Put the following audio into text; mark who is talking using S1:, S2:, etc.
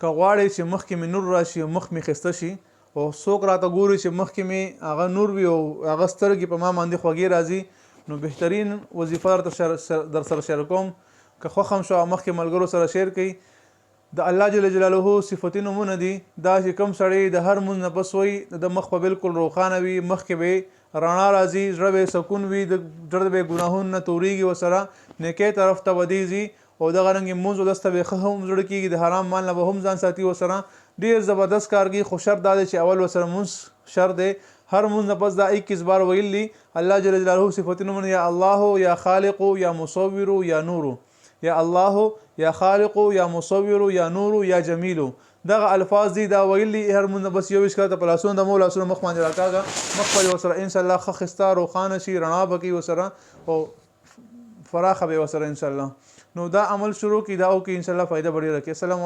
S1: که غواړئ چې مخکې مې نور راشي او مخ مې ښایسته شي او څوک راته ګوري چې مخکې مې هغه نور وي او هغه سترګې په ما باندې خوږې راځي نو بهترین وظیفه در سره شیر کوم که خوښ هم شو مخکې ملګرو سره شیر کوي. د الله جل جلاله صفتي نومونه دي دا چې کوم سړی د هر مونځ نه پس وایي د مخ به بالکل روښانه وي مخکې به رڼا راځي زړه به سکون وي د زړه به ګناهونه نه تورېږي ورسره نیکۍ طرف ته به ځي او دغه رنګې مونځ ولس ته به ښه هم زړه کېږي د حرام مال نه به هم ځان ساتي ورسره ډېر زبردست کار کوي. خو شرط دا دی چې اول ورسره مونځ شرط دی هر مونځ نه پس دا 21 بار ویل دي الله جل جلاله صفتي نومونه یا الله یا خالق یا مصور یا نور یا الله یا خالق یا مصور یا نور یا جمیل دغه الفاظ دي دا ویل دي هر مونږ بس یو وشکته په لاسونو د مولا سره مخ باندې راکاږه مخ په وسره ان شاء الله خستا روخانه شي رڼا بکی وسره او فراخه به وسره ان شاء الله. نو دا عمل شروع کی دا او کې ان شاء الله فائدہ بڑی رکھے. السلام